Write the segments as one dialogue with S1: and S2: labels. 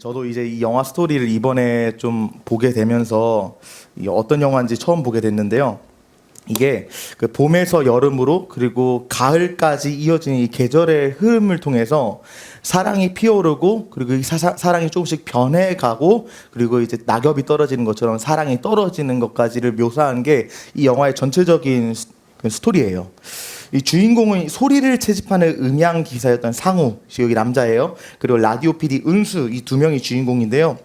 S1: 저도 이제 이 영화 스토리를 이번에 좀 보게 되면서 어떤 영화인지 처음 보게 됐는데요. 이게 그 봄에서 여름으로 그리고 가을까지 이어지는 이 계절의 흐름을 통해서 사랑이 피어오르고 그리고 이 사랑이 조금씩 변해가고 그리고 이제 낙엽이 떨어지는 것처럼 사랑이 떨어지는 것까지를 묘사한 게 이 영화의 전체적인 스토리예요. 이 주인공은 소리를 채집하는 음향 기사였던 상우, 여기 남자예요. 그리고 라디오 PD 은수, 이 두 명이 주인공인데요.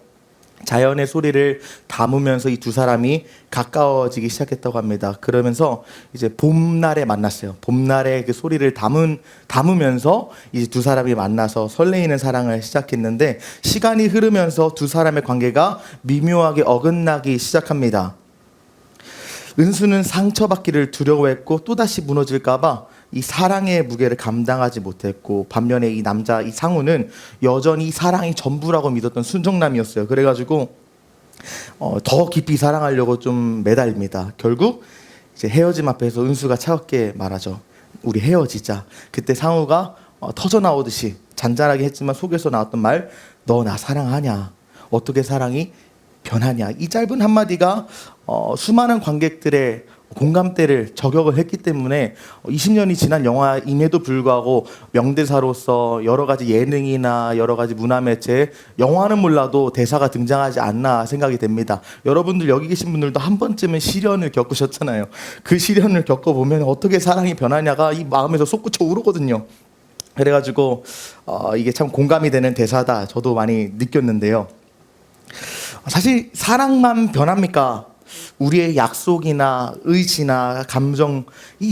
S1: 자연의 소리를 담으면서 이 두 사람이 가까워지기 시작했다고 합니다. 그러면서 이제 봄날에 만났어요. 봄날에 그 소리를 담으면서 이제 두 사람이 만나서 설레이는 사랑을 시작했는데 시간이 흐르면서 두 사람의 관계가 미묘하게 어긋나기 시작합니다. 은수는 상처받기를 두려워했고 또다시 무너질까봐 이 사랑의 무게를 감당하지 못했고, 반면에 이 남자 이 상우는 여전히 사랑이 전부라고 믿었던 순정남이었어요. 그래가지고 더 깊이 사랑하려고 좀 매달립니다. 결국 이제 헤어짐 앞에서 은수가 차갑게 말하죠. 우리 헤어지자. 그때 상우가 터져 나오듯이 잔잔하게 했지만 속에서 나왔던 말, 너 나 사랑하냐? 어떻게 사랑이 변하냐? 이 짧은 한마디가 수많은 관객들의 공감대를 저격을 했기 때문에 20년이 지난 영화임에도 불구하고 명대사로서 여러 가지 예능이나 여러 가지 문화매체, 영화는 몰라도 대사가 등장하지 않나 생각이 됩니다. 여러분들 여기 계신 분들도 한 번쯤은 시련을 겪으셨잖아요. 그 시련을 겪어보면 어떻게 사랑이 변하냐가 이 마음에서 솟구쳐 오르거든요. 그래가지고 이게 참 공감이 되는 대사다, 저도 많이 느꼈는데요. 사실 사랑만 변합니까? 우리의 약속이나 의지나 감정이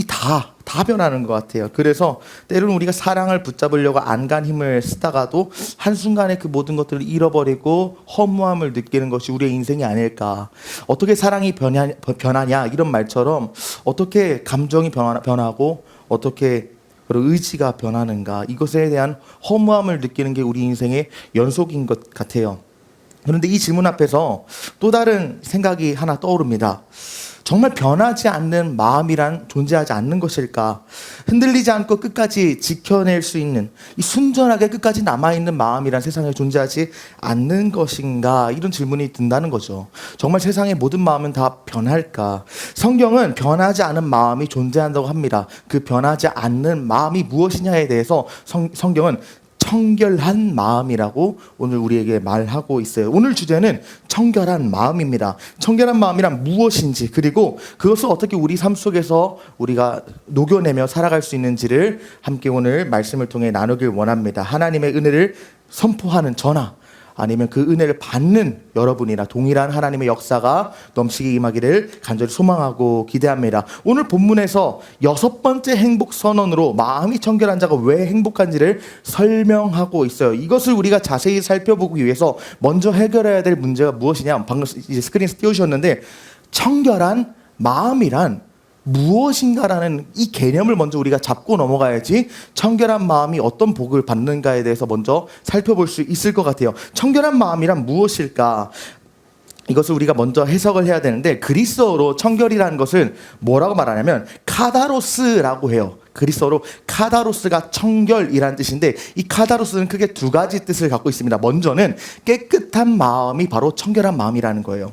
S1: 다 변하는 것 같아요. 그래서 때로는 우리가 사랑을 붙잡으려고 안간 힘을 쓰다가도 한순간에 그 모든 것들을 잃어버리고 허무함을 느끼는 것이 우리의 인생이 아닐까. 어떻게 사랑이 변하냐 이런 말처럼 어떻게 감정이 변하고 어떻게 의지가 변하는가, 이것에 대한 허무함을 느끼는 게 우리 인생의 연속인 것 같아요. 그런데 이 질문 앞에서 또 다른 생각이 하나 떠오릅니다. 정말 변하지 않는 마음이란 존재하지 않는 것일까? 흔들리지 않고 끝까지 지켜낼 수 있는, 이 순전하게 끝까지 남아있는 마음이란 세상에 존재하지 않는 것인가? 이런 질문이 든다는 거죠. 정말 세상의 모든 마음은 다 변할까? 성경은 변하지 않은 마음이 존재한다고 합니다. 그 변하지 않는 마음이 무엇이냐에 대해서 성경은 청결한 마음이라고 오늘 우리에게 말하고 있어요. 오늘 주제는 청결한 마음입니다. 청결한 마음이란 무엇인지, 그리고 그것을 어떻게 우리 삶 속에서 우리가 녹여내며 살아갈 수 있는지를 함께 오늘 말씀을 통해 나누길 원합니다. 하나님의 은혜를 선포하는 저나 아니면 그 은혜를 받는 여러분이나 동일한 하나님의 역사가 넘치게 임하기를 간절히 소망하고 기대합니다. 오늘 본문에서 6번째 행복 선언으로 마음이 청결한 자가 왜 행복한지를 설명하고 있어요. 이것을 우리가 자세히 살펴보기 위해서 먼저 해결해야 될 문제가 무엇이냐, 방금 이제 스크린에서 띄우셨는데, 청결한 마음이란 무엇인가라는 이 개념을 먼저 우리가 잡고 넘어가야지 청결한 마음이 어떤 복을 받는가에 대해서 먼저 살펴볼 수 있을 것 같아요. 청결한 마음이란 무엇일까? 이것을 우리가 먼저 해석을 해야 되는데, 그리스어로 청결이라는 것은 뭐라고 말하냐면 카다로스라고 해요. 그리스어로 카다로스가 청결이라는 뜻인데, 이 카다로스는 크게 두 가지 뜻을 갖고 있습니다. 먼저는 깨끗한 마음이 바로 청결한 마음이라는 거예요.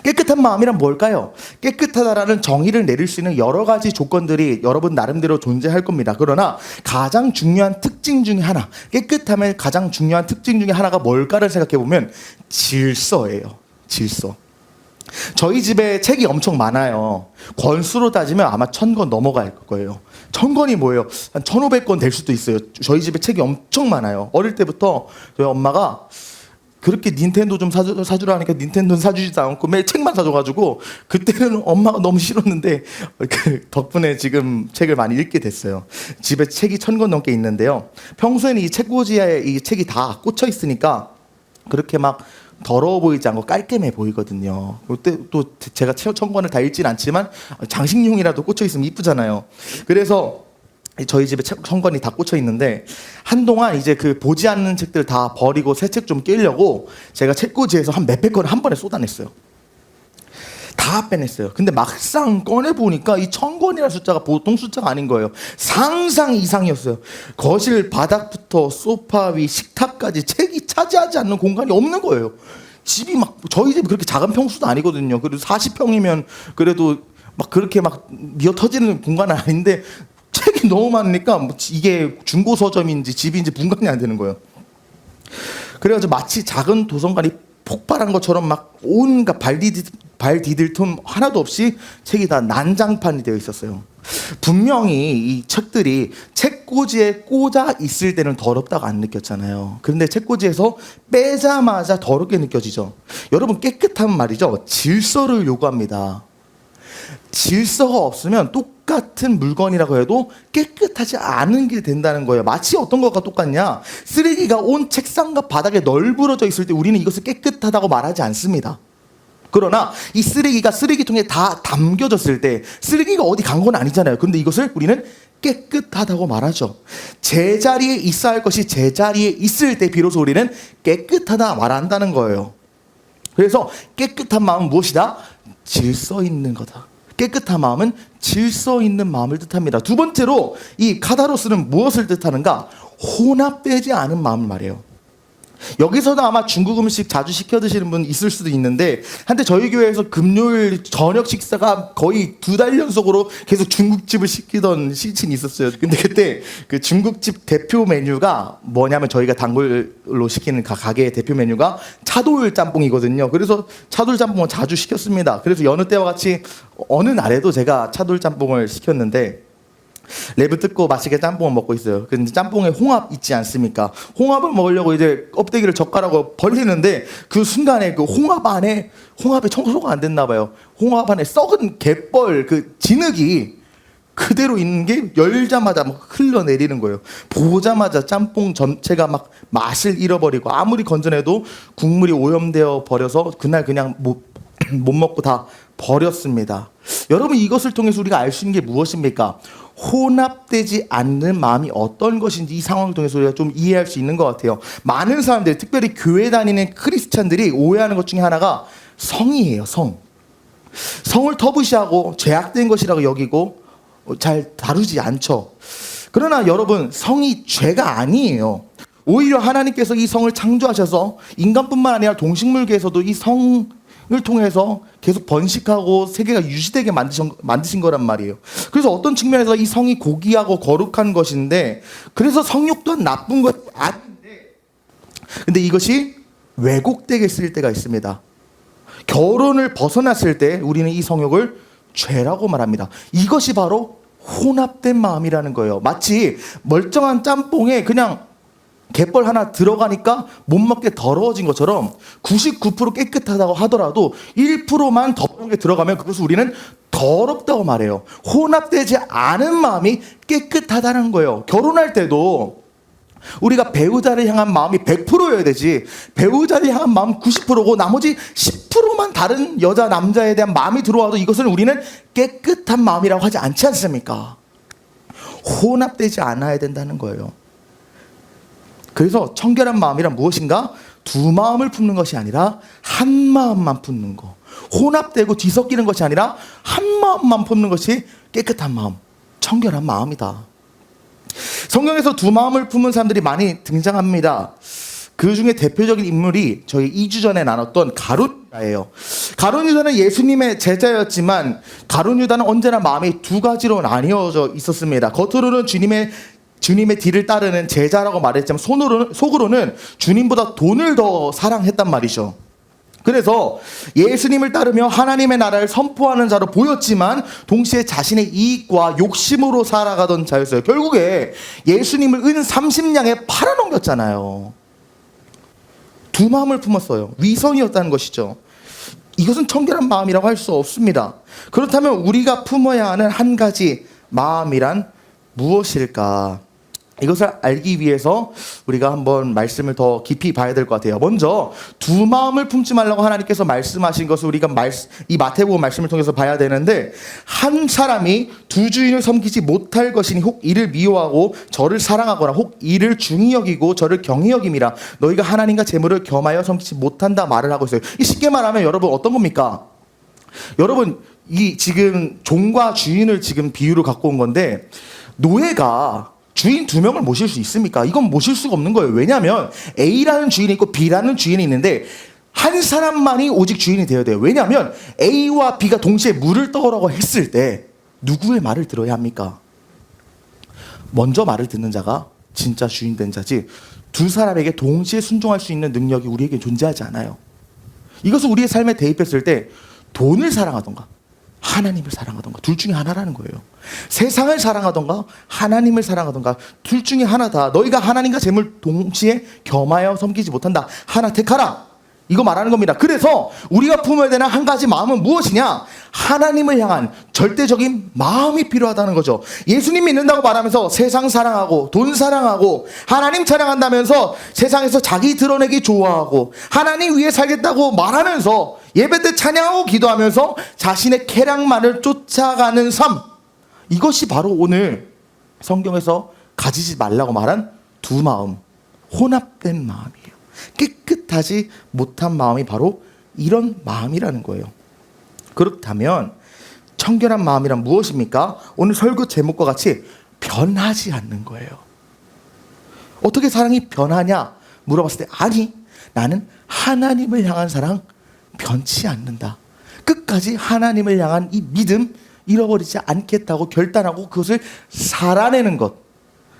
S1: 깨끗한 마음이란 뭘까요? 깨끗하다라는 정의를 내릴 수 있는 여러 가지 조건들이 여러분 나름대로 존재할 겁니다. 그러나 가장 중요한 특징 중에 하나, 깨끗함의 가장 중요한 특징 중에 하나가 뭘까를 생각해 보면 질서예요. 질서. 저희 집에 책이 엄청 많아요. 권수로 따지면 아마 1000권 넘어갈 거예요. 1000권이 뭐예요? 한 1500권 될 수도 있어요. 저희 집에 책이 엄청 많아요. 어릴 때부터 저희 엄마가 그렇게 닌텐도 좀 사주라 하니까 닌텐도는 사주지도 않고 매일 책만 사줘가지고, 그때는 엄마가 너무 싫었는데 그 덕분에 지금 책을 많이 읽게 됐어요. 집에 책이 1000권 넘게 있는데요. 평소에는 이 책꽂이에 이 책이 다 꽂혀 있으니까 그렇게 막 더러워 보이지 않고 깔끔해 보이거든요. 그때 또 제가 1000권을 다 읽진 않지만 장식용이라도 꽂혀 있으면 이쁘잖아요. 그래서 저희 집에 책 1000권이 다 꽂혀 있는데, 한동안 이제 그 보지 않는 책들 다 버리고 새 책 좀 끼려고 제가 책꽂이에서 한 몇백 권을 한 번에 쏟아냈어요. 다 빼냈어요. 근데 막상 꺼내보니까 이 1000권이라는 숫자가 보통 숫자가 아닌 거예요. 상상 이상이었어요. 거실 바닥부터 소파 위 식탁까지 책이 차지하지 않는 공간이 없는 거예요. 집이 막 저희 집이 그렇게 작은 평수도 아니거든요. 그래도 40평이면 그래도 막 그렇게 막 미어 터지는 공간은 아닌데 책이 너무 많으니까 뭐 이게 중고 서점인지 집인지 분간이 안 되는 거예요. 그래가지고 마치 작은 도서관이 폭발한 것처럼 막 온갖 발 디딜 틈 하나도 없이 책이 다 난장판이 되어 있었어요. 분명히 이 책들이 책꽂이에 꽂아 있을 때는 더럽다고 안 느꼈잖아요. 그런데 책꽂이에서 빼자마자 더럽게 느껴지죠. 여러분, 깨끗한 말이죠. 질서를 요구합니다. 질서가 없으면 똑같은 물건이라고 해도 깨끗하지 않은 게 된다는 거예요. 마치 어떤 것과 똑같냐? 쓰레기가 온 책상과 바닥에 널브러져 있을 때 우리는 이것을 깨끗하다고 말하지 않습니다. 그러나 이 쓰레기가 쓰레기통에 다 담겨졌을 때 쓰레기가 어디 간 건 아니잖아요. 그런데 이것을 우리는 깨끗하다고 말하죠. 제자리에 있어야 할 것이 제자리에 있을 때 비로소 우리는 깨끗하다 말한다는 거예요. 그래서 깨끗한 마음은 무엇이다? 질서 있는 거다. 깨끗한 마음은 질서 있는 마음을 뜻합니다. 두 번째로 이 카다로스는 무엇을 뜻하는가? 혼합되지 않은 마음을 말해요. 여기서도 아마 중국 음식 자주 시켜 드시는 분 있을 수도 있는데, 한때 저희 교회에서 금요일 저녁 식사가 거의 2달 연속으로 계속 중국집을 시키던 시즌이 있었어요. 근데 그때 그 중국집 대표 메뉴가 뭐냐면 저희가 단골로 시키는 가게의 대표 메뉴가 차돌 짬뽕이거든요. 그래서 차돌 짬뽕을 자주 시켰습니다. 그래서 여느 때와 같이 어느 날에도 제가 차돌 짬뽕을 시켰는데 랩을 뜯고 맛있게 짬뽕을 먹고 있어요. 근데 짬뽕에 홍합 있지 않습니까? 홍합을 먹으려고 이제 껍데기를 젓가락으로 벌리는데 그 순간에 그 홍합 안에 홍합에 청소가 안 됐나 봐요. 홍합 안에 썩은 갯벌 그 진흙이 그대로 있는 게 열자마자 막 흘러내리는 거예요. 보자마자 짬뽕 전체가 막 맛을 잃어버리고 아무리 건져내도 국물이 오염되어 버려서 그날 그냥 못 먹고 다 버렸습니다. 여러분, 이것을 통해서 우리가 알 수 있는 게 무엇입니까? 혼합되지 않는 마음이 어떤 것인지 이 상황을 통해서 우리가 좀 이해할 수 있는 것 같아요. 많은 사람들, 특별히 교회 다니는 크리스찬들이 오해하는 것 중에 하나가 성이에요. 성을 터부시하고 죄악된 것이라고 여기고 잘 다루지 않죠. 그러나 여러분, 성이 죄가 아니에요. 오히려 하나님께서 이 성을 창조하셔서 인간뿐만 아니라 동식물계에서도 이 성을 통해서 계속 번식하고 세계가 유지되게 만드신 거란 말이에요. 그래서 어떤 측면에서 이 성이 고귀하고 거룩한 것인데, 그래서 성욕 또한 나쁜 것 아닌데, 근데 이것이 왜곡되게 쓰일 때가 있습니다. 결혼을 벗어났을 때 우리는 이 성욕을 죄라고 말합니다. 이것이 바로 혼합된 마음이라는 거예요. 마치 멀쩡한 짬뽕에 그냥 갯벌 하나 들어가니까 못 먹게 더러워진 것처럼 99% 깨끗하다고 하더라도 1%만 더러운 게 들어가면 그것을 우리는 더럽다고 말해요. 혼합되지 않은 마음이 깨끗하다는 거예요. 결혼할 때도 우리가 배우자를 향한 마음이 100%여야 되지, 배우자를 향한 마음 90%고 나머지 10%만 다른 여자 남자에 대한 마음이 들어와도 이것을 우리는 깨끗한 마음이라고 하지 않지 않습니까? 혼합되지 않아야 된다는 거예요. 그래서 청결한 마음이란 무엇인가? 두 마음을 품는 것이 아니라 한 마음만 품는 거. 혼합되고 뒤섞이는 것이 아니라 한 마음만 품는 것이 깨끗한 마음, 청결한 마음이다. 성경에서 두 마음을 품은 사람들이 많이 등장합니다. 그 중에 대표적인 인물이 저희 2주 전에 나눴던 가룟 유다예요. 가룟 유다는 예수님의 제자였지만 가룟 유다는 언제나 마음이 두 가지로 나뉘어져 있었습니다. 겉으로는 주님의 뒤를 따르는 제자라고 말했지만 속으로는 주님보다 돈을 더 사랑했단 말이죠. 그래서 예수님을 따르며 하나님의 나라를 선포하는 자로 보였지만 동시에 자신의 이익과 욕심으로 살아가던 자였어요. 결국에 예수님을 은 30냥에 팔아넘겼잖아요. 두 마음을 품었어요. 위선이었다는 것이죠. 이것은 청결한 마음이라고 할 수 없습니다. 그렇다면 우리가 품어야 하는 한 가지 마음이란 무엇일까? 이것을 알기 위해서 우리가 한번 말씀을 더 깊이 봐야 될 것 같아요. 먼저 두 마음을 품지 말라고 하나님께서 말씀하신 것을 우리가 이 마태복음 말씀을 통해서 봐야 되는데, 한 사람이 두 주인을 섬기지 못할 것이니 혹 이를 미워하고 저를 사랑하거나 혹 이를 중히 여기고 저를 경히 여김이라. 너희가 하나님과 재물을 겸하여 섬기지 못한다 말을 하고 있어요. 쉽게 말하면 여러분 어떤 겁니까? 여러분, 이 지금 종과 주인을 지금 비유로 갖고 온 건데, 노예가 주인 두 명을 모실 수 있습니까? 이건 모실 수가 없는 거예요. 왜냐하면 A라는 주인이 있고 B라는 주인이 있는데 한 사람만이 오직 주인이 되어야 돼요. 왜냐하면 A와 B가 동시에 물을 떠오라고 했을 때 누구의 말을 들어야 합니까? 먼저 말을 듣는 자가 진짜 주인 된 자지, 두 사람에게 동시에 순종할 수 있는 능력이 우리에게 존재하지 않아요. 이것을 우리의 삶에 대입했을 때 돈을 사랑하던가 하나님을 사랑하던가 둘 중에 하나라는 거예요. 세상을 사랑하던가 하나님을 사랑하던가 둘 중에 하나다. 너희가 하나님과 재물 동시에 겸하여 섬기지 못한다. 하나 택하라. 이거 말하는 겁니다. 그래서 우리가 품어야 되는 한 가지 마음은 무엇이냐? 하나님을 향한 절대적인 마음이 필요하다는 거죠. 예수님 믿는다고 말하면서 세상 사랑하고 돈 사랑하고 하나님 찬양한다면서 세상에서 자기 드러내기 좋아하고 하나님 위해 살겠다고 말하면서 예배 때 찬양하고 기도하면서 자신의 쾌락만을 쫓아가는 삶, 이것이 바로 오늘 성경에서 가지지 말라고 말한 두 마음, 혼합된 마음이에요. 깨끗하지 못한 마음이 바로 이런 마음이라는 거예요. 그렇다면 청결한 마음이란 무엇입니까? 오늘 설교 제목과 같이 변하지 않는 거예요. 어떻게 사랑이 변하냐 물어봤을 때, 아니, 나는 하나님을 향한 사랑 변치 않는다. 끝까지 하나님을 향한 이 믿음 잃어버리지 않겠다고 결단하고 그것을 살아내는 것,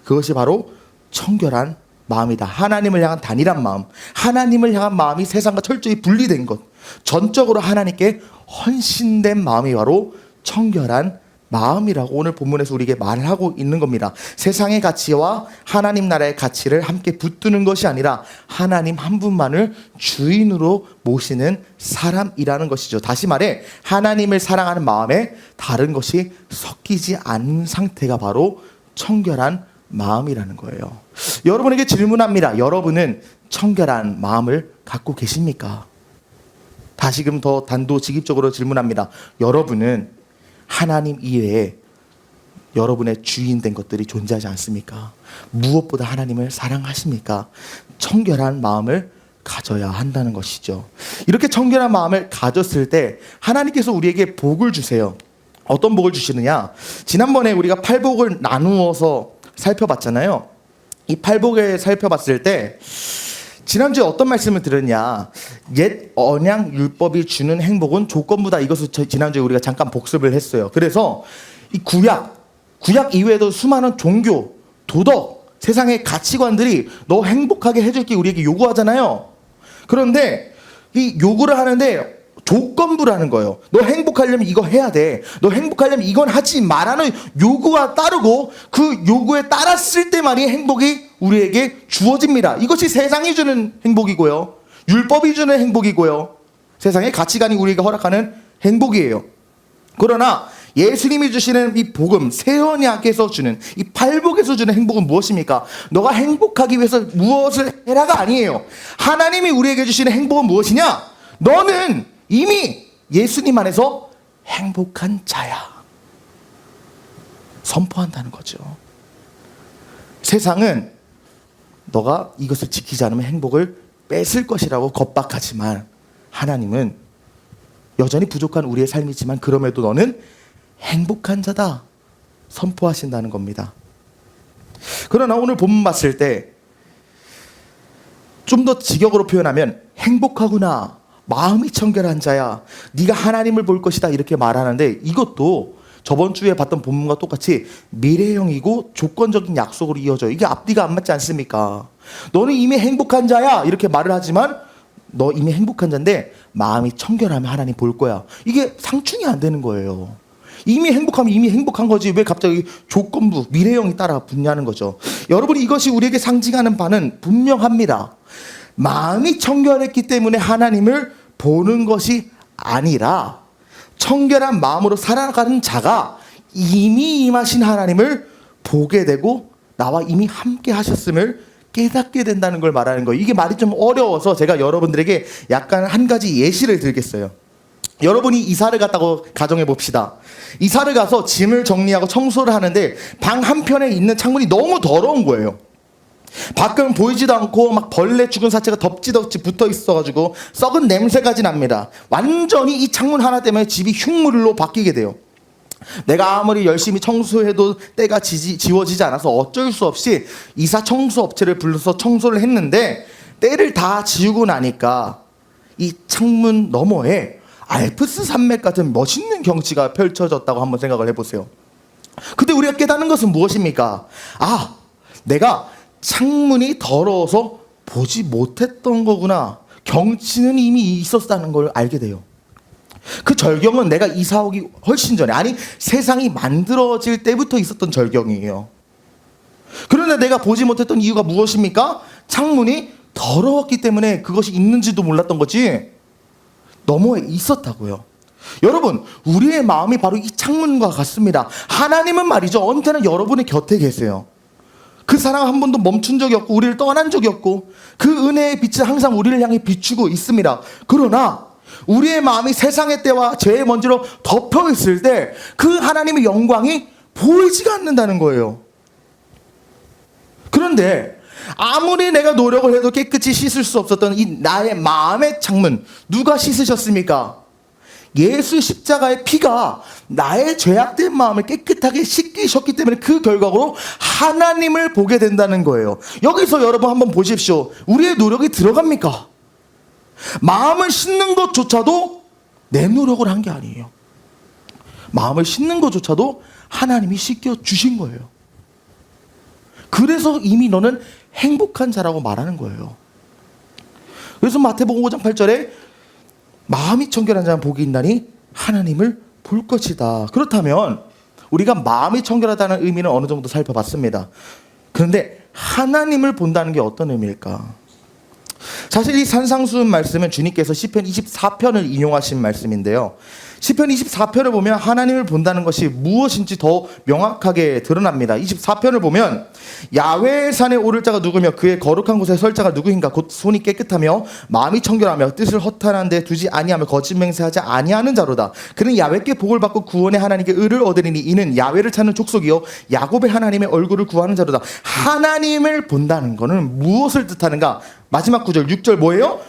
S1: 그것이 바로 청결한 마음이다. 하나님을 향한 단일한 마음, 하나님을 향한 마음이 세상과 철저히 분리된 것, 전적으로 하나님께 헌신된 마음이 바로 청결한 마음이라고 오늘 본문에서 우리에게 말을 하고 있는 겁니다. 세상의 가치와 하나님 나라의 가치를 함께 붙드는 것이 아니라 하나님 한 분만을 주인으로 모시는 사람이라는 것이죠. 다시 말해 하나님을 사랑하는 마음에 다른 것이 섞이지 않은 상태가 바로 청결한 마음이라는 거예요. 여러분에게 질문합니다. 여러분은 청결한 마음을 갖고 계십니까? 다시금 더 단도직입적으로 질문합니다. 여러분은 하나님 이외에 여러분의 주인 된 것들이 존재하지 않습니까? 무엇보다 하나님을 사랑하십니까? 청결한 마음을 가져야 한다는 것이죠. 이렇게 청결한 마음을 가졌을 때 하나님께서 우리에게 복을 주세요. 어떤 복을 주시느냐? 지난번에 우리가 팔복을 나누어서 살펴봤잖아요. 이 팔복을 살펴봤을 때 지난주에 어떤 말씀을 들었냐? 옛 언약 율법이 주는 행복은 조건부다. 이것을 지난주에 우리가 잠깐 복습을 했어요. 그래서 이 구약 이외에도 수많은 종교, 도덕, 세상의 가치관들이 너 행복하게 해줄 게 우리에게 요구하잖아요. 그런데 이 요구를 하는데 조건부라는 거예요. 너 행복하려면 이거 해야 돼. 너 행복하려면 이건 하지 말라는 요구가 따르고 그 요구에 따랐을 때만이 행복이 우리에게 주어집니다. 이것이 세상이 주는 행복이고요. 율법이 주는 행복이고요. 세상의 가치관이 우리에게 허락하는 행복이에요. 그러나 예수님이 주시는 이 복음, 새 언약에서 주는 이 팔복에서 주는 행복은 무엇입니까? 너가 행복하기 위해서 무엇을 해라가 아니에요. 하나님이 우리에게 주시는 행복은 무엇이냐? 너는 이미 예수님 안에서 행복한 자야. 선포한다는 거죠. 세상은 너가 이것을 지키지 않으면 행복을 뺏을 것이라고 겁박하지만 하나님은 여전히 부족한 우리의 삶이지만 그럼에도 너는 행복한 자다 선포하신다는 겁니다. 그러나 오늘 본문 봤을 때 좀 더 직역으로 표현하면 행복하구나, 마음이 청결한 자야, 네가 하나님을 볼 것이다 이렇게 말하는데 이것도 저번 주에 봤던 본문과 똑같이 미래형이고 조건적인 약속으로 이어져요. 이게 앞뒤가 안 맞지 않습니까? 너는 이미 행복한 자야 이렇게 말을 하지만 너 이미 행복한 자인데 마음이 청결하면 하나님 볼 거야. 이게 상충이 안 되는 거예요. 이미 행복하면 이미 행복한 거지 왜 갑자기 조건부 미래형이 따라 붙냐는 거죠. 여러분이 이것이 우리에게 상징하는 바는 분명합니다. 마음이 청결했기 때문에 하나님을 보는 것이 아니라 청결한 마음으로 살아가는 자가 이미 임하신 하나님을 보게 되고 나와 이미 함께 하셨음을 깨닫게 된다는 걸 말하는 거예요. 이게 말이 좀 어려워서 제가 여러분들에게 약간 한 가지 예시를 들겠어요. 여러분이 이사를 갔다고 가정해 봅시다. 이사를 가서 짐을 정리하고 청소를 하는데 방 한편에 있는 창문이 너무 더러운 거예요. 밖은 보이지도 않고 막 벌레 죽은 사체가 덕지덕지 붙어 있어가지고 썩은 냄새까지 납니다. 완전히 이 창문 하나 때문에 집이 흉물로 바뀌게 돼요. 내가 아무리 열심히 청소해도 때가 지워지지 않아서 어쩔 수 없이 이사 청소 업체를 불러서 청소를 했는데, 때를 다 지우고 나니까 이 창문 너머에 알프스 산맥 같은 멋있는 경치가 펼쳐졌다고 한번 생각을 해보세요. 근데 우리가 깨닫는 것은 무엇입니까? 아, 내가 창문이 더러워서 보지 못했던 거구나. 경치는 이미 있었다는 걸 알게 돼요. 그 절경은 내가 이사 오기 훨씬 전에, 아니 세상이 만들어질 때부터 있었던 절경이에요. 그런데 내가 보지 못했던 이유가 무엇입니까? 창문이 더러웠기 때문에 그것이 있는지도 몰랐던 거지, 너머에 있었다고요. 여러분, 우리의 마음이 바로 이 창문과 같습니다. 하나님은 말이죠, 언제나 여러분의 곁에 계세요. 그 사랑 한 번도 멈춘 적이 없고 우리를 떠난 적이 없고 그 은혜의 빛은 항상 우리를 향해 비추고 있습니다. 그러나 우리의 마음이 세상의 때와 죄의 먼지로 덮여 있을 때 그 하나님의 영광이 보이지가 않는다는 거예요. 그런데 아무리 내가 노력을 해도 깨끗이 씻을 수 없었던 이 나의 마음의 창문, 누가 씻으셨습니까? 예수 십자가의 피가 나의 죄악된 마음을 깨끗하게 씻기셨기 때문에 그 결과로 하나님을 보게 된다는 거예요. 여기서 여러분 한번 보십시오. 우리의 노력이 들어갑니까? 마음을 씻는 것조차도 내 노력을 한 게 아니에요. 마음을 씻는 것조차도 하나님이 씻겨주신 거예요. 그래서 이미 너는 행복한 자라고 말하는 거예요. 그래서 마태복음 5장 8절에 마음이 청결한 자는 복이 있나니 하나님을 볼 것이다. 그렇다면 우리가 마음이 청결하다는 의미는 어느 정도 살펴봤습니다. 그런데 하나님을 본다는 게 어떤 의미일까? 사실 이 산상수훈 말씀은 주님께서 시편 24편을 인용하신 말씀인데요. 시편 24편을 보면 하나님을 본다는 것이 무엇인지 더 명확하게 드러납니다. 24편을 보면 야훼의 산에 오를 자가 누구며 그의 거룩한 곳에 설 자가 누구인가? 곧 손이 깨끗하며 마음이 청결하며 뜻을 허탄한 데 두지 아니하며 거짓 맹세하지 아니하는 자로다. 그는 야훼께 복을 받고 구원의 하나님께 의를 얻으리니 이는 야훼를 찾는 족속이요 야곱의 하나님의 얼굴을 구하는 자로다. 하나님을 본다는 것은 무엇을 뜻하는가? 마지막 구절 6절 뭐예요?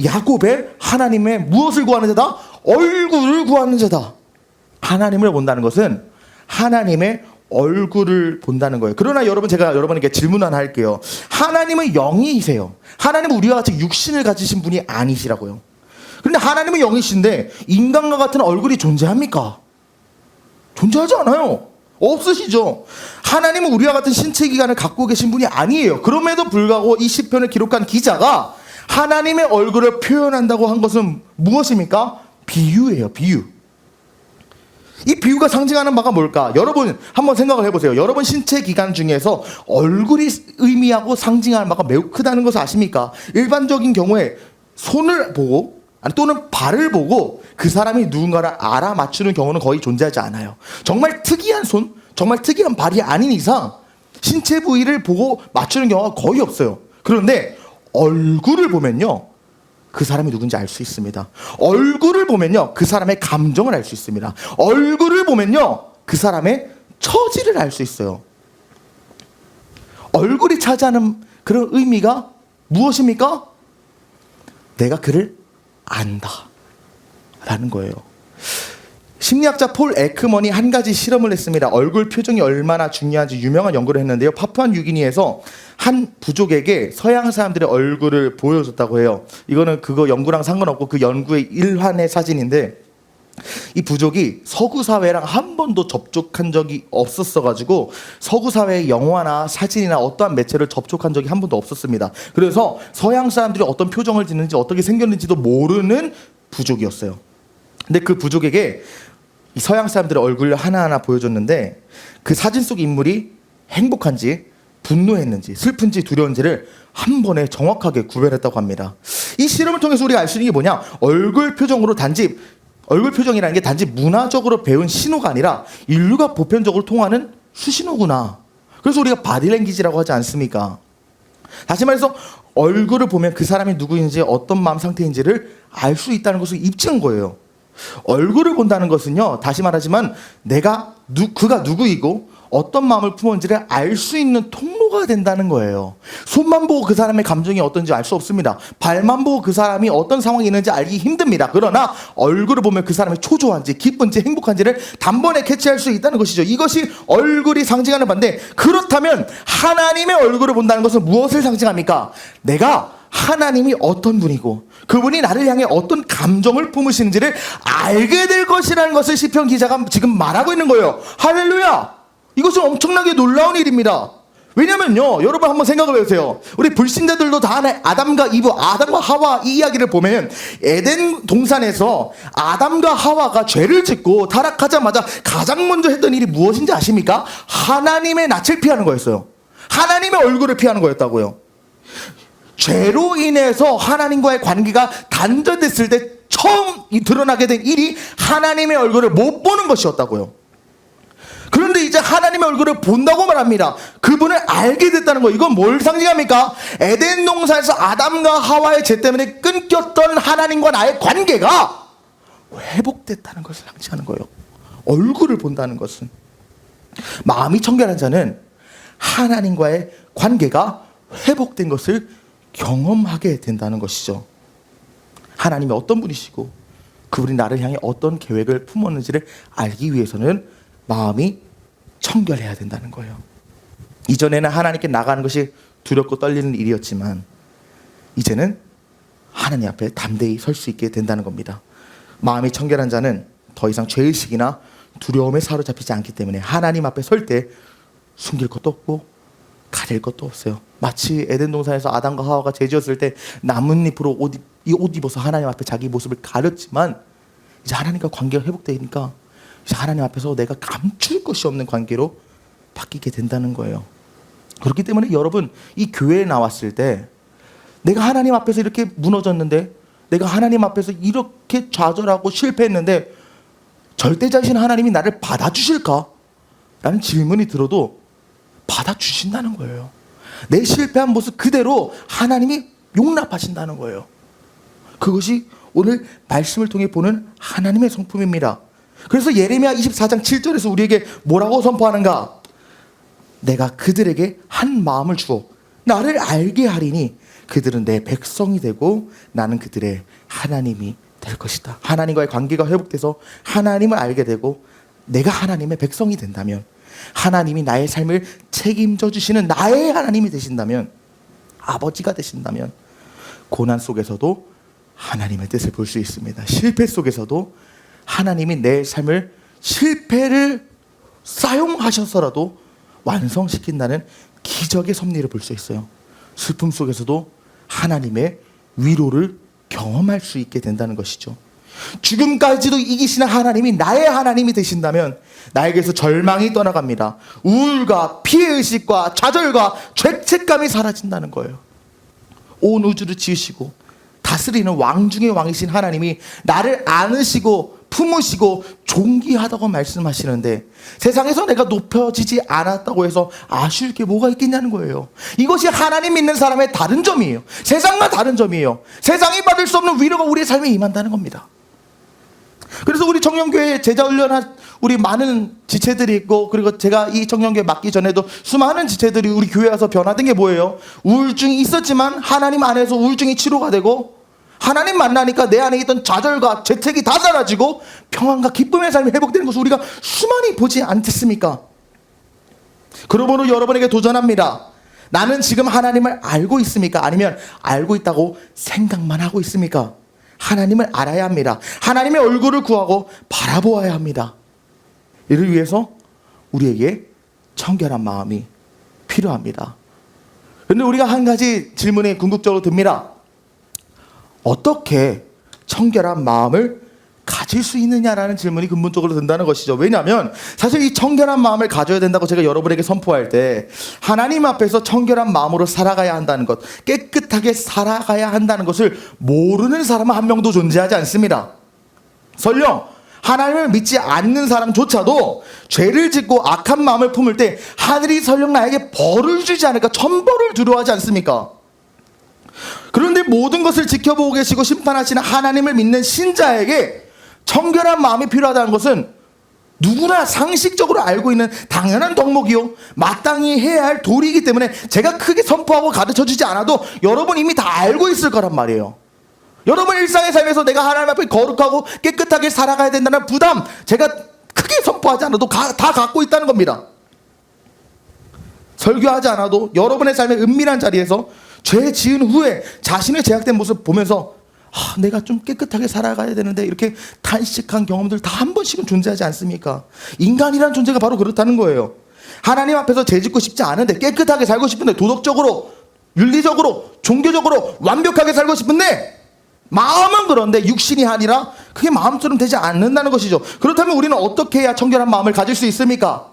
S1: 야곱의 하나님의 무엇을 구하는 자다? 얼굴을 구하는 자다. 하나님을 본다는 것은 하나님의 얼굴을 본다는 거예요. 그러나 여러분, 제가 여러분에게 질문 하나 할게요. 하나님은 영이세요. 하나님은 우리와 같이 육신을 가지신 분이 아니시라고요. 그런데 하나님은 영이신데 인간과 같은 얼굴이 존재합니까? 존재하지 않아요. 없으시죠. 하나님은 우리와 같은 신체 기관을 갖고 계신 분이 아니에요. 그럼에도 불구하고 이 시편을 기록한 기자가 하나님의 얼굴을 표현한다고 한 것은 무엇입니까? 비유예요. 비유. 이 비유가 상징하는 바가 뭘까? 여러분 한번 생각을 해보세요. 여러분 신체 기관 중에서 얼굴이 의미하고 상징하는 바가 매우 크다는 것을 아십니까? 일반적인 경우에 손을 보고 또는 발을 보고 그 사람이 누군가를 알아맞추는 경우는 거의 존재하지 않아요. 정말 특이한 손, 정말 특이한 발이 아닌 이상 신체 부위를 보고 맞추는 경우가 거의 없어요. 그런데 얼굴을 보면요, 그 사람이 누군지 알 수 있습니다. 얼굴을 보면요, 그 사람의 감정을 알 수 있습니다. 얼굴을 보면요, 그 사람의 처지를 알 수 있어요. 얼굴이 차지하는 그런 의미가 무엇입니까? 내가 그를 안다 라는 거예요. 심리학자 폴 에크먼이 한 가지 실험을 했습니다. 얼굴 표정이 얼마나 중요한지 유명한 연구를 했는데요. 파푸아뉴기니에서 한 부족에게 서양 사람들의 얼굴을 보여줬다고 해요. 이거는 그거 연구랑 상관없고 그 연구의 일환의 사진인데, 이 부족이 서구 사회랑 한 번도 접촉한 적이 없었어가지고 서구 사회의 영화나 사진이나 어떠한 매체를 접촉한 적이 한 번도 없었습니다. 그래서 서양 사람들이 어떤 표정을 짓는지 어떻게 생겼는지도 모르는 부족이었어요. 근데 그 부족에게 이 서양 사람들의 얼굴을 하나하나 보여줬는데 그 사진 속 인물이 행복한지 분노했는지 슬픈지 두려운지를 한 번에 정확하게 구별했다고 합니다. 이 실험을 통해서 우리가 알 수 있는 게 뭐냐? 얼굴 표정이라는 게 단지 문화적으로 배운 신호가 아니라 인류가 보편적으로 통하는 수신호구나. 그래서 우리가 바디랭귀지라고 하지 않습니까? 다시 말해서 얼굴을 보면 그 사람이 누구인지 어떤 마음 상태인지를 알 수 있다는 것을 입증한 거예요. 얼굴을 본다는 것은요, 다시 말하지만 그가 누구이고 어떤 마음을 품었는지를 알 수 있는 통로가 된다는 거예요. 손만 보고 그 사람의 감정이 어떤지 알 수 없습니다. 발만 보고 그 사람이 어떤 상황이 있는지 알기 힘듭니다. 그러나 얼굴을 보면 그 사람이 초조한지 기쁜지 행복한지를 단번에 캐치할 수 있다는 것이죠. 이것이 얼굴이 상징하는 바인데, 그렇다면 하나님의 얼굴을 본다는 것은 무엇을 상징합니까? 내가 하나님이 어떤 분이고 그분이 나를 향해 어떤 감정을 품으시는지를 알게 될 것이라는 것을 시편 기자가 지금 말하고 있는 거예요. 할렐루야! 이것은 엄청나게 놀라운 일입니다. 왜냐면요, 여러분 한번 생각을 해보세요. 우리 불신자들도 다 아담과 하와 이 이야기를 보면, 에덴 동산에서 아담과 하와가 죄를 짓고 타락하자마자 가장 먼저 했던 일이 무엇인지 아십니까? 하나님의 낯을 피하는 거였어요. 하나님의 얼굴을 피하는 거였다고요. 죄로 인해서 하나님과의 관계가 단절됐을 때 처음 드러나게 된 일이 하나님의 얼굴을 못 보는 것이었다고요. 그런데 이제 하나님의 얼굴을 본다고 말합니다. 그분을 알게 됐다는 거. 이건 뭘 상징합니까? 에덴 동산에서 아담과 하와의 죄 때문에 끊겼던 하나님과 나의 관계가 회복됐다는 것을 상징하는 거예요. 얼굴을 본다는 것은. 마음이 청결한 자는 하나님과의 관계가 회복된 것을 경험하게 된다는 것이죠. 하나님이 어떤 분이시고 그분이 나를 향해 어떤 계획을 품었는지를 알기 위해서는 마음이 청결해야 된다는 거예요. 이전에는 하나님께 나가는 것이 두렵고 떨리는 일이었지만 이제는 하나님 앞에 담대히 설 수 있게 된다는 겁니다. 마음이 청결한 자는 더 이상 죄의식이나 두려움에 사로잡히지 않기 때문에 하나님 앞에 설 때 숨길 것도 없고 가릴 것도 없어요. 마치 에덴 동산에서 아담과 하와가 죄 지었을 때 나뭇잎으로 옷 입어서 하나님 앞에 자기 모습을 가렸지만, 이제 하나님과 관계가 회복되니까 하나님 앞에서 내가 감출 것이 없는 관계로 바뀌게 된다는 거예요. 그렇기 때문에 여러분, 이 교회에 나왔을 때 내가 하나님 앞에서 이렇게 무너졌는데, 내가 하나님 앞에서 이렇게 좌절하고 실패했는데 절대자신 하나님이 나를 받아주실까? 라는 질문이 들어도 받아주신다는 거예요. 내 실패한 모습 그대로 하나님이 용납하신다는 거예요. 그것이 오늘 말씀을 통해 보는 하나님의 성품입니다. 그래서 예레미야 24장 7절에서 우리에게 뭐라고 선포하는가? 내가 그들에게 한 마음을 주어 나를 알게 하리니 그들은 내 백성이 되고 나는 그들의 하나님이 될 것이다. 하나님과의 관계가 회복돼서 하나님을 알게 되고 내가 하나님의 백성이 된다면, 하나님이 나의 삶을 책임져 주시는 나의 하나님이 되신다면, 아버지가 되신다면 고난 속에서도 하나님의 뜻을 볼 수 있습니다. 실패 속에서도 하나님이 내 삶을 실패를 사용하셔서라도 완성시킨다는 기적의 섭리를 볼 수 있어요. 슬픔 속에서도 하나님의 위로를 경험할 수 있게 된다는 것이죠. 죽음까지도 이기시는 하나님이 나의 하나님이 되신다면 나에게서 절망이 떠나갑니다. 우울과 피해의식과 좌절과 죄책감이 사라진다는 거예요. 온 우주를 지으시고 다스리는 왕 중의 왕이신 하나님이 나를 안으시고 품으시고 존귀하다고 말씀하시는데, 세상에서 내가 높여지지 않았다고 해서 아쉬울 게 뭐가 있겠냐는 거예요. 이것이 하나님 믿는 사람의 다른 점이에요. 세상과 다른 점이에요. 세상이 받을 수 없는 위로가 우리의 삶에 임한다는 겁니다. 그래서 우리 청년교회에 제자훈련한 우리 많은 지체들이 있고, 그리고 제가 이 청년교회 맡기 전에도 수많은 지체들이 우리 교회에 와서 변화된 게 뭐예요? 우울증이 있었지만 하나님 안에서 우울증이 치료가 되고, 하나님 만나니까 내 안에 있던 좌절과 죄책이 다 사라지고 평안과 기쁨의 삶이 회복되는 것을 우리가 수많이 보지 않겠습니까? 그러므로 여러분에게 도전합니다. 나는 지금 하나님을 알고 있습니까? 아니면 알고 있다고 생각만 하고 있습니까? 하나님을 알아야 합니다. 하나님의 얼굴을 구하고 바라보아야 합니다. 이를 위해서 우리에게 청결한 마음이 필요합니다. 그런데 우리가 한 가지 질문이 궁극적으로 듭니다. 어떻게 청결한 마음을 가질 수 있느냐라는 질문이 근본적으로 든다는 것이죠. 왜냐하면 사실 이 청결한 마음을 가져야 된다고 제가 여러분에게 선포할 때, 하나님 앞에서 청결한 마음으로 살아가야 한다는 것, 깨끗하게 살아가야 한다는 것을 모르는 사람은 한 명도 존재하지 않습니다. 설령 하나님을 믿지 않는 사람조차도 죄를 짓고 악한 마음을 품을 때 하늘이 설령 나에게 벌을 주지 않을까 천벌을 두려워하지 않습니까? 그런데 모든 것을 지켜보고 계시고 심판하시는 하나님을 믿는 신자에게 청결한 마음이 필요하다는 것은 누구나 상식적으로 알고 있는 당연한 덕목이요, 마땅히 해야 할 도리이기 때문에 제가 크게 선포하고 가르쳐주지 않아도 여러분 이미 다 알고 있을 거란 말이에요. 여러분 일상의 삶에서 내가 하나님 앞에 거룩하고 깨끗하게 살아가야 된다는 부담, 제가 크게 선포하지 않아도 다 갖고 있다는 겁니다. 설교하지 않아도 여러분의 삶의 은밀한 자리에서 죄 지은 후에 자신의 죄악된 모습 보면서 내가 좀 깨끗하게 살아가야 되는데 이렇게 탄식한 경험들 다 한 번씩은 존재하지 않습니까? 인간이라는 존재가 바로 그렇다는 거예요. 하나님 앞에서 죄 짓고 싶지 않은데, 깨끗하게 살고 싶은데, 도덕적으로, 윤리적으로, 종교적으로 완벽하게 살고 싶은데 마음은 그런데 육신이 아니라 그게 마음처럼 되지 않는다는 것이죠. 그렇다면 우리는 어떻게 해야 청결한 마음을 가질 수 있습니까?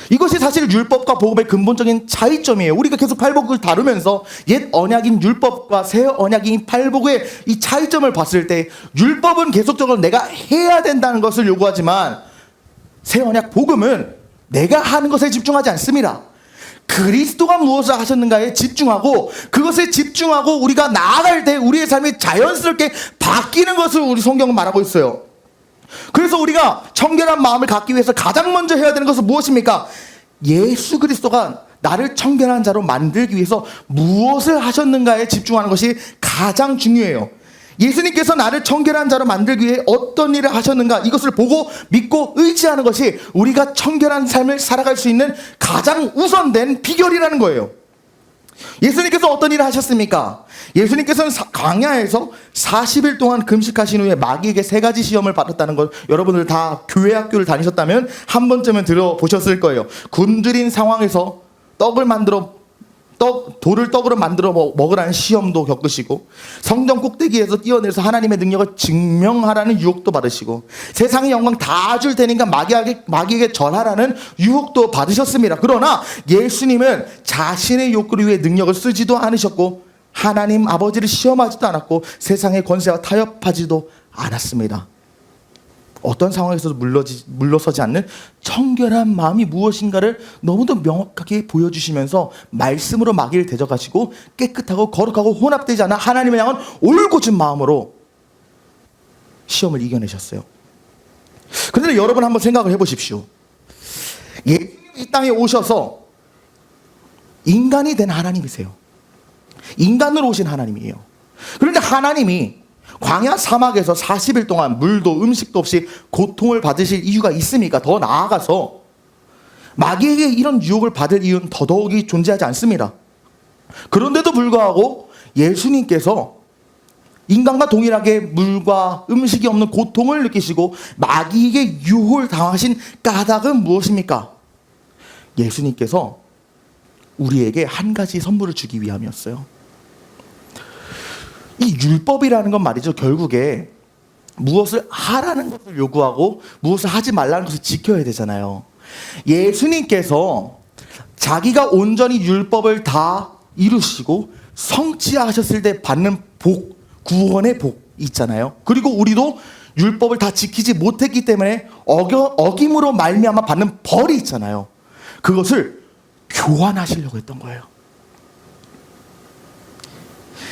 S1: 이것이 사실 율법과 복음의 근본적인 차이점이에요. 우리가 계속 팔복을 다루면서 옛 언약인 율법과 새 언약인 팔복의 이 차이점을 봤을 때, 율법은 계속적으로 내가 해야 된다는 것을 요구하지만 새 언약 복음은 내가 하는 것에 집중하지 않습니다. 그리스도가 무엇을 하셨는가에 집중하고, 그것에 집중하고 우리가 나아갈 때 우리의 삶이 자연스럽게 바뀌는 것을 우리 성경은 말하고 있어요. 그래서 우리가 청결한 마음을 갖기 위해서 가장 먼저 해야 되는 것은 무엇입니까? 예수 그리스도가 나를 청결한 자로 만들기 위해서 무엇을 하셨는가에 집중하는 것이 가장 중요해요. 예수님께서 나를 청결한 자로 만들기 위해 어떤 일을 하셨는가, 이것을 보고 믿고 의지하는 것이 우리가 청결한 삶을 살아갈 수 있는 가장 우선된 비결이라는 거예요. 예수님께서 어떤 일을 하셨습니까? 예수님께서는 광야에서 40일 동안 금식하신 후에 마귀에게 3가지 시험을 받았다는 것, 여러분들 다 교회 학교를 다니셨다면 한 번쯤은 들어보셨을 거예요. 굶주린 상황에서 돌을 떡으로 만들어 먹으라는 시험도 겪으시고, 성전 꼭대기에서 뛰어내려서 하나님의 능력을 증명하라는 유혹도 받으시고, 세상의 영광 다 줄 테니까 마귀에게 절하라는 유혹도 받으셨습니다. 그러나 예수님은 자신의 욕구를 위해 능력을 쓰지도 않으셨고, 하나님 아버지를 시험하지도 않았고, 세상의 권세와 타협하지도 않았습니다. 어떤 상황에서도 물러서지 않는 청결한 마음이 무엇인가를 너무도 명확하게 보여주시면서 말씀으로 마귀를 대적하시고, 깨끗하고 거룩하고 혼합되지 않은 하나님을 향한 올곧은 마음으로 시험을 이겨내셨어요. 그런데 여러분 한번 생각을 해보십시오. 예수님이 이 땅에 오셔서 인간이 된 하나님이세요. 인간으로 오신 하나님이에요. 그런데 하나님이 광야 사막에서 40일 동안 물도 음식도 없이 고통을 받으실 이유가 있습니까? 더 나아가서 마귀에게 이런 유혹을 받을 이유는 더더욱이 존재하지 않습니다. 그런데도 불구하고 예수님께서 인간과 동일하게 물과 음식이 없는 고통을 느끼시고 마귀에게 유혹을 당하신 까닭은 무엇입니까? 예수님께서 우리에게 한 가지 선물을 주기 위함이었어요. 이 율법이라는 건 말이죠, 결국에 무엇을 하라는 것을 요구하고 무엇을 하지 말라는 것을 지켜야 되잖아요. 예수님께서 자기가 온전히 율법을 다 이루시고 성취하셨을 때 받는 복, 구원의 복 있잖아요. 그리고 우리도 율법을 다 지키지 못했기 때문에 어김으로 말미암아 받는 벌이 있잖아요. 그것을 교환하시려고 했던 거예요.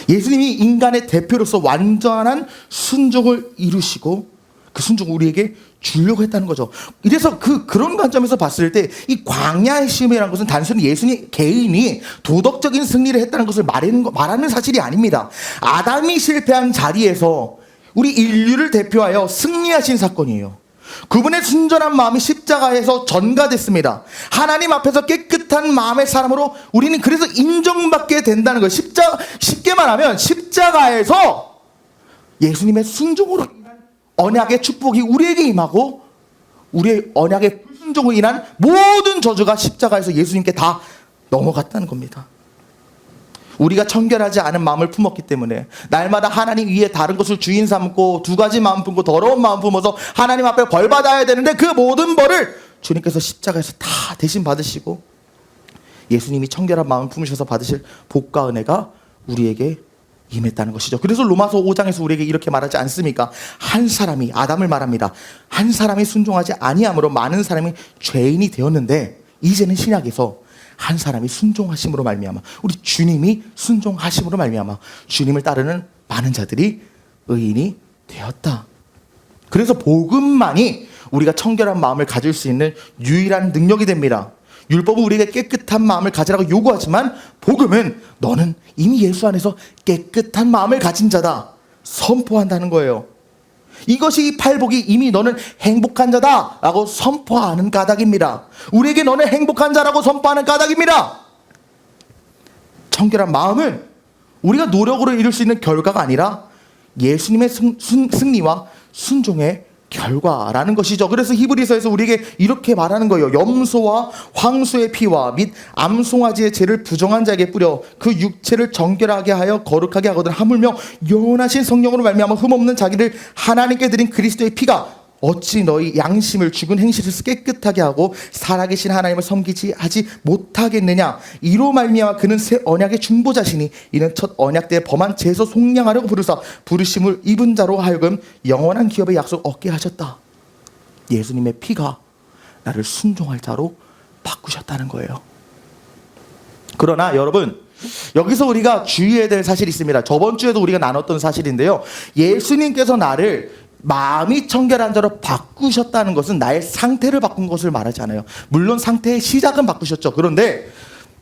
S1: 예수님이 인간의 대표로서 완전한 순종을 이루시고 그 순종을 우리에게 주려고 했다는 거죠. 이래서 그런 관점에서 봤을 때 이 광야의 시험이라는 것은 단순히 예수님 개인이 도덕적인 승리를 했다는 것을 말하는 사실이 아닙니다. 아담이 실패한 자리에서 우리 인류를 대표하여 승리하신 사건이에요. 그분의 순전한 마음이 십자가에서 전가됐습니다. 하나님 앞에서 깨끗한 마음의 사람으로 우리는 그래서 인정받게 된다는 거예요. 쉽게 말하면 십자가에서 예수님의 순종으로 인한 언약의 축복이 우리에게 임하고, 우리의 언약의 불순종으로 인한 모든 저주가 십자가에서 예수님께 다 넘어갔다는 겁니다. 우리가 청결하지 않은 마음을 품었기 때문에 날마다 하나님 위에 다른 것을 주인 삼고 2가지 마음 품고 더러운 마음 품어서 하나님 앞에 벌 받아야 되는데, 그 모든 벌을 주님께서 십자가에서 다 대신 받으시고 예수님이 청결한 마음을 품으셔서 받으실 복과 은혜가 우리에게 임했다는 것이죠. 그래서 로마서 5장에서 우리에게 이렇게 말하지 않습니까? 한 사람이, 아담을 말합니다. 한 사람이 순종하지 아니함으로 많은 사람이 죄인이 되었는데, 이제는 신약에서 한 사람이 순종하심으로 말미암아, 우리 주님이 순종하심으로 말미암아 주님을 따르는 많은 자들이 의인이 되었다. 그래서 복음만이 우리가 청결한 마음을 가질 수 있는 유일한 능력이 됩니다. 율법은 우리에게 깨끗한 마음을 가지라고 요구하지만 복음은 너는 이미 예수 안에서 깨끗한 마음을 가진 자다 선포한다는 거예요. 이것이 이 팔복이 이미 너는 행복한 자다라고 선포하는 까닭입니다. 우리에게 너는 행복한 자라고 선포하는 까닭입니다. 청결한 마음은 우리가 노력으로 이룰 수 있는 결과가 아니라 예수님의 승리와 순종의 결과라는 것이죠. 그래서 히브리서에서 우리에게 이렇게 말하는 거예요. 염소와 황소의 피와 및 암송아지의 죄를 부정한 자에게 뿌려 그 육체를 정결하게 하여 거룩하게 하거든 하물며 영원하신 성령으로 말미암아 흠없는 자기를 하나님께 드린 그리스도의 피가 어찌 너희 양심을 죽은 행실에서 깨끗하게 하고 살아계신 하나님을 섬기지 하지 못하겠느냐. 이로 말미암아 그는 새 언약의 중보자시니 이는 첫 언약 때 범한 죄에서 속량하려고 부르사 부르심을 입은 자로 하여금 영원한 기업의 약속 얻게 하셨다. 예수님의 피가 나를 순종할 자로 바꾸셨다는 거예요. 그러나 여러분, 여기서 우리가 주의해야 될 사실이 있습니다. 저번 주에도 우리가 나눴던 사실인데요. 예수님께서 나를 마음이 청결한 자로 바꾸셨다는 것은 나의 상태를 바꾼 것을 말하지 않아요. 물론 상태의 시작은 바꾸셨죠. 그런데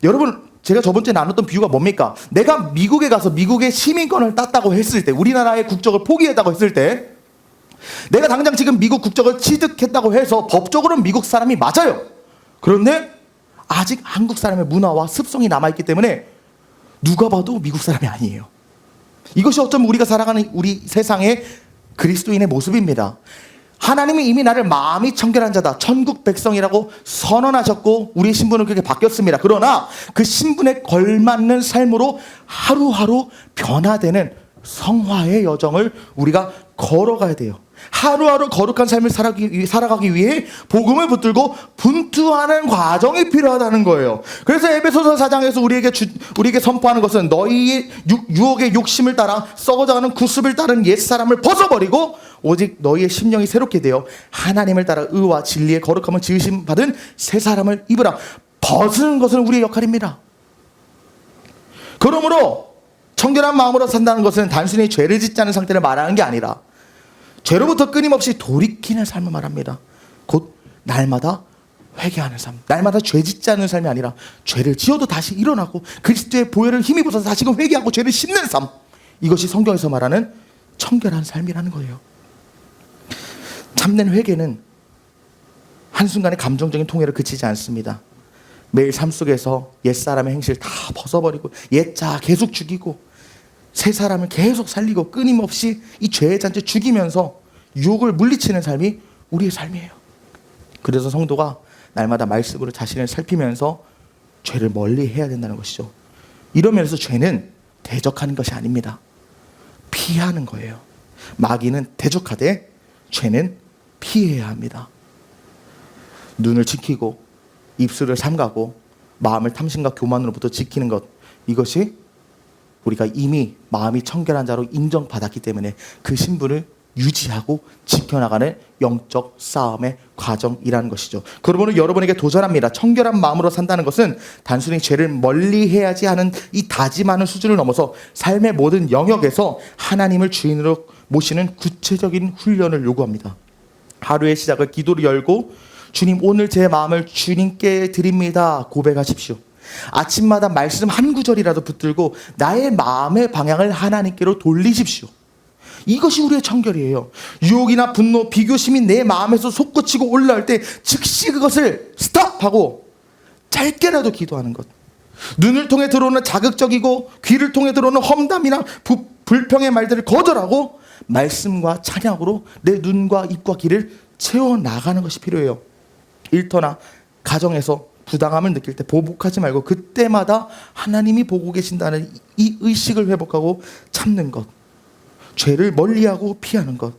S1: 여러분, 제가 저번 주에 나눴던 비유가 뭡니까? 내가 미국에 가서 미국의 시민권을 땄다고 했을 때, 우리나라의 국적을 포기했다고 했을 때, 내가 당장 지금 미국 국적을 취득했다고 해서 법적으로는 미국 사람이 맞아요. 그런데 아직 한국 사람의 문화와 습성이 남아있기 때문에 누가 봐도 미국 사람이 아니에요. 이것이 어쩌면 우리가 살아가는 우리 세상의 그리스도인의 모습입니다. 하나님이 이미 나를 마음이 청결한 자다, 천국 백성이라고 선언하셨고 우리의 신분은 그렇게 바뀌었습니다. 그러나 그 신분에 걸맞는 삶으로 하루하루 변화되는 성화의 여정을 우리가 걸어가야 돼요. 하루하루 거룩한 삶을 살아가기 위해 복음을 붙들고 분투하는 과정이 필요하다는 거예요. 그래서 에베소서 4장에서 우리에게 선포하는 것은 너희의 유혹의 욕심을 따라 썩어져가는 구습을 따른 옛사람을 벗어버리고 오직 너희의 심령이 새롭게 되어 하나님을 따라 의와 진리의 거룩함을 지으심 받은 새 사람을 입으라. 벗은 것은 우리의 역할입니다. 그러므로 청결한 마음으로 산다는 것은 단순히 죄를 짓지 않은 상태를 말하는 게 아니라 죄로부터 끊임없이 돌이키는 삶을 말합니다. 곧 날마다 회개하는 삶, 날마다 죄 짓지 않는 삶이 아니라 죄를 지어도 다시 일어나고 그리스도의 보혈을 힘입어서 다시금 회개하고 죄를 씻는 삶, 이것이 성경에서 말하는 청결한 삶이라는 거예요. 참된 회개는 한순간의 감정적인 통해를 그치지 않습니다. 매일 삶 속에서 옛사람의 행실 다 벗어버리고 옛자 계속 죽이고 새 사람을 계속 살리고 끊임없이 이 죄의 잔재 죽이면서 유혹을 물리치는 삶이 우리의 삶이에요. 그래서 성도가 날마다 말씀으로 자신을 살피면서 죄를 멀리 해야 된다는 것이죠. 이러면서 죄는 대적하는 것이 아닙니다. 피하는 거예요. 마귀는 대적하되 죄는 피해야 합니다. 눈을 지키고 입술을 삼가고 마음을 탐심과 교만으로부터 지키는 것, 이것이 우리가 이미 마음이 청결한 자로 인정받았기 때문에 그 신분을 유지하고 지켜나가는 영적 싸움의 과정이라는 것이죠. 그러므로 여러분에게 도전합니다. 청결한 마음으로 산다는 것은 단순히 죄를 멀리해야지 하는 이 다짐하는 수준을 넘어서 삶의 모든 영역에서 하나님을 주인으로 모시는 구체적인 훈련을 요구합니다. 하루의 시작을 기도로 열고 주님, 오늘 제 마음을 주님께 드립니다 고백하십시오. 아침마다 말씀 한 구절이라도 붙들고 나의 마음의 방향을 하나님께로 돌리십시오. 이것이 우리의 청결이에요. 유혹이나 분노, 비교심이 내 마음에서 솟구치고 올라올 때 즉시 그것을 스톱하고 짧게라도 기도하는 것. 눈을 통해 들어오는 자극적이고 귀를 통해 들어오는 험담이나 불평의 말들을 거절하고 말씀과 찬양으로 내 눈과 입과 귀를 채워나가는 것이 필요해요. 일터나 가정에서 부당함을 느낄 때 보복하지 말고 그때마다 하나님이 보고 계신다는 이 의식을 회복하고 참는 것, 죄를 멀리하고 피하는 것,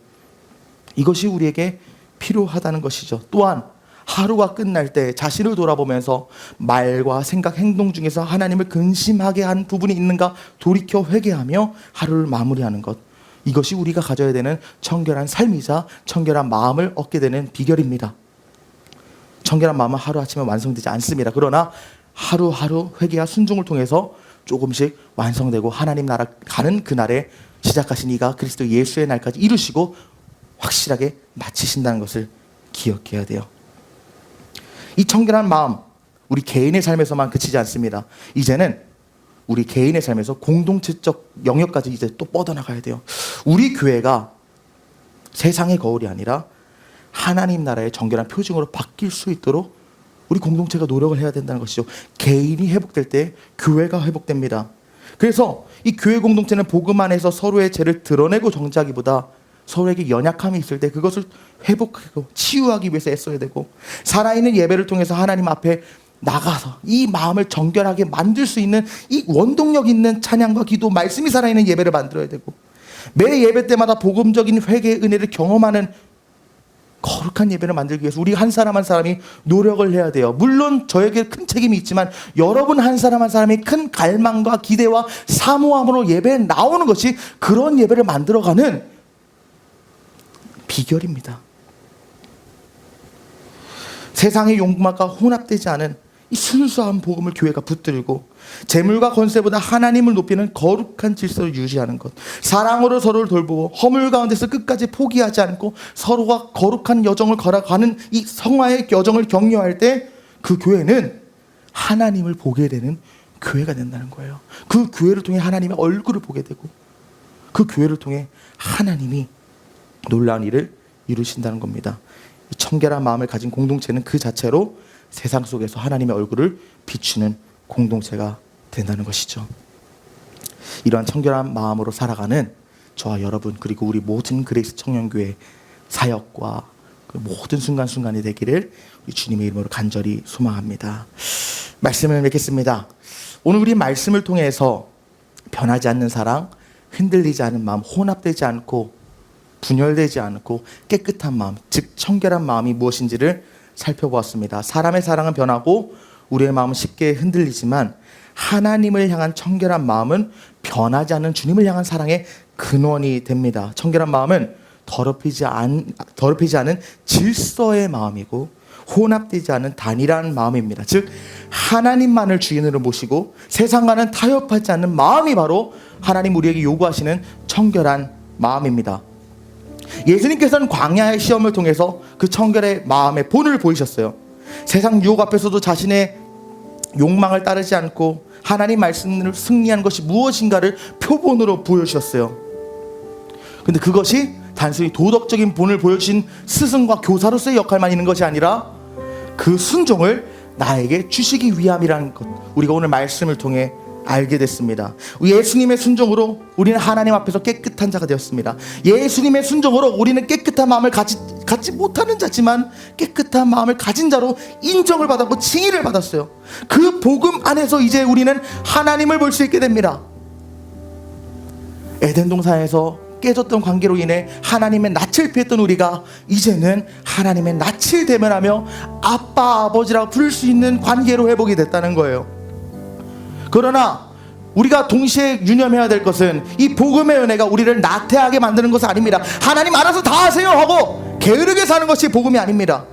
S1: 이것이 우리에게 필요하다는 것이죠. 또한 하루가 끝날 때 자신을 돌아보면서 말과 생각, 행동 중에서 하나님을 근심하게 한 부분이 있는가 돌이켜 회개하며 하루를 마무리하는 것, 이것이 우리가 가져야 되는 청결한 삶이자 청결한 마음을 얻게 되는 비결입니다. 청결한 마음은 하루아침에 완성되지 않습니다. 그러나 하루하루 회개와 순종을 통해서 조금씩 완성되고 하나님 나라 가는 그날에 시작하신 이가 그리스도 예수의 날까지 이루시고 확실하게 마치신다는 것을 기억해야 돼요. 이 청결한 마음, 우리 개인의 삶에서만 그치지 않습니다. 이제는 우리 개인의 삶에서 공동체적 영역까지 이제 또 뻗어나가야 돼요. 우리 교회가 세상의 거울이 아니라 하나님 나라의 정결한 표징으로 바뀔 수 있도록 우리 공동체가 노력을 해야 된다는 것이죠. 개인이 회복될 때 교회가 회복됩니다. 그래서 이 교회 공동체는 복음 안에서 서로의 죄를 드러내고 정죄하기보다 서로에게 연약함이 있을 때 그것을 회복하고 치유하기 위해서 애써야 되고, 살아있는 예배를 통해서 하나님 앞에 나가서 이 마음을 정결하게 만들 수 있는 이 원동력 있는 찬양과 기도, 말씀이 살아있는 예배를 만들어야 되고, 매 예배 때마다 복음적인 회개의 은혜를 경험하는 거룩한 예배를 만들기 위해서 우리 한 사람 한 사람이 노력을 해야 돼요. 물론 저에게 큰 책임이 있지만 여러분 한 사람 한 사람이 큰 갈망과 기대와 사모함으로 예배에 나오는 것이 그런 예배를 만들어가는 비결입니다. 세상의 욕망과 혼합되지 않은 이 순수한 복음을 교회가 붙들고 재물과 권세보다 하나님을 높이는 거룩한 질서를 유지하는 것, 사랑으로 서로를 돌보고 허물 가운데서 끝까지 포기하지 않고 서로가 거룩한 여정을 걸어가는 이 성화의 여정을 격려할 때 그 교회는 하나님을 보게 되는 교회가 된다는 거예요. 그 교회를 통해 하나님의 얼굴을 보게 되고 그 교회를 통해 하나님이 놀라운 일을 이루신다는 겁니다. 이 청결한 마음을 가진 공동체는 그 자체로 세상 속에서 하나님의 얼굴을 비추는 공동체가 된다는 것이죠. 이러한 청결한 마음으로 살아가는 저와 여러분, 그리고 우리 모든 그레이스 청년교회 사역과 그 모든 순간순간이 되기를 우리 주님의 이름으로 간절히 소망합니다. 말씀을 맺겠습니다. 오늘 우리 말씀을 통해서 변하지 않는 사랑, 흔들리지 않은 마음, 혼합되지 않고 분열되지 않고 깨끗한 마음, 즉 청결한 마음이 무엇인지를 살펴보았습니다. 사람의 사랑은 변하고 우리의 마음은 쉽게 흔들리지만 하나님을 향한 청결한 마음은 변하지 않는 주님을 향한 사랑의 근원이 됩니다. 청결한 마음은 더럽히지 않은 질서의 마음이고 혼합되지 않은 단일한 마음입니다. 즉 하나님만을 주인으로 모시고 세상과는 타협하지 않는 마음이 바로 하나님 우리에게 요구하시는 청결한 마음입니다. 예수님께서는 광야의 시험을 통해서 그 청결의 마음의 본을 보이셨어요. 세상 유혹 앞에서도 자신의 욕망을 따르지 않고 하나님 말씀을 승리한 것이 무엇인가를 표본으로 보여주셨어요. 근데 그것이 단순히 도덕적인 본을 보여주신 스승과 교사로서의 역할만 있는 것이 아니라 그 순종을 나에게 주시기 위함이라는 것, 우리가 오늘 말씀을 통해 알게 됐습니다. 예수님의 순종으로 우리는 하나님 앞에서 깨끗한 자가 되었습니다. 예수님의 순종으로 우리는 깨끗한 마음을 갖지 못하는 자지만 깨끗한 마음을 가진 자로 인정을 받았고 칭의를 받았어요. 그 복음 안에서 이제 우리는 하나님을 볼 수 있게 됩니다. 에덴 동산에서 깨졌던 관계로 인해 하나님의 낯을 피했던 우리가 이제는 하나님의 낯을 대면하며 아빠 아버지라고 부를 수 있는 관계로 회복이 됐다는 거예요. 그러나 우리가 동시에 유념해야 될 것은 이 복음의 은혜가 우리를 나태하게 만드는 것은 아닙니다. 하나님 알아서 다 하세요 하고 게으르게 사는 것이 복음이 아닙니다.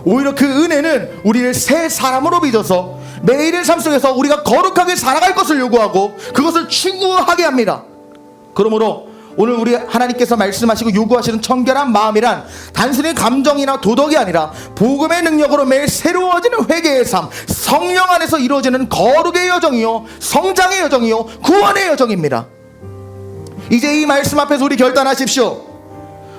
S1: 오히려 그 은혜는 우리를 새 사람으로 빚어서 매일의 삶 속에서 우리가 거룩하게 살아갈 것을 요구하고 그것을 추구하게 합니다. 그러므로 오늘 우리 하나님께서 말씀하시고 요구하시는 청결한 마음이란 단순히 감정이나 도덕이 아니라 복음의 능력으로 매일 새로워지는 회개의 삶, 성령 안에서 이루어지는 거룩의 여정이요, 성장의 여정이요, 구원의 여정입니다. 이제 이 말씀 앞에서 우리 결단하십시오.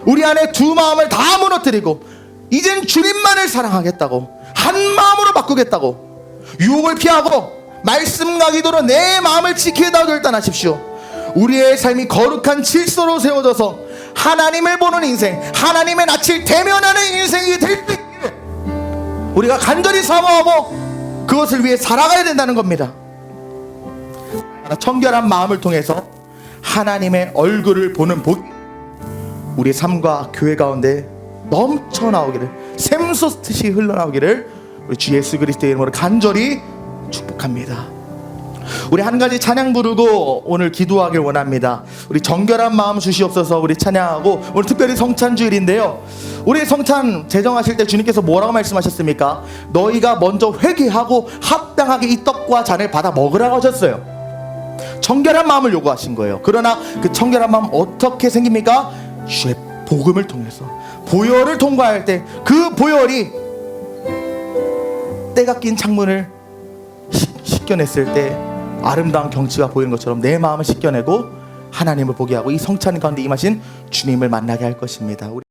S1: 우리 안에 두 마음을 다 무너뜨리고 이젠 주님만을 사랑하겠다고, 한 마음으로 바꾸겠다고, 유혹을 피하고 말씀과 기도로 내 마음을 지키겠다고 결단하십시오. 우리의 삶이 거룩한 질서로 세워져서 하나님을 보는 인생, 하나님의 낯을 대면하는 인생이 될 수 있기를 우리가 간절히 사모하고 그것을 위해 살아가야 된다는 겁니다. 청결한 마음을 통해서 하나님의 얼굴을 보는 복이 우리 삶과 교회 가운데 넘쳐나오기를, 샘솟듯이 흘러나오기를 우리 주 예수 그리스도의 이름으로 간절히 축복합니다. 우리 한 가지 찬양 부르고 오늘 기도하길 원합니다. 우리 정결한 마음 주시옵소서. 우리 찬양하고, 오늘 특별히 성찬주일인데요, 우리 성찬 제정하실 때 주님께서 뭐라고 말씀하셨습니까? 너희가 먼저 회개하고 합당하게 이 떡과 잔을 받아 먹으라고 하셨어요. 청결한 마음을 요구하신 거예요. 그러나 그 청결한 마음 어떻게 생깁니까? 주의 복음을 통해서, 보혈을 통과할 때 그 보혈이 때가 낀 창문을 씻겨냈을 때 아름다운 경치가 보이는 것처럼 내 마음을 씻겨내고 하나님을 보게 하고 이 성찬 가운데 임하신 주님을 만나게 할 것입니다.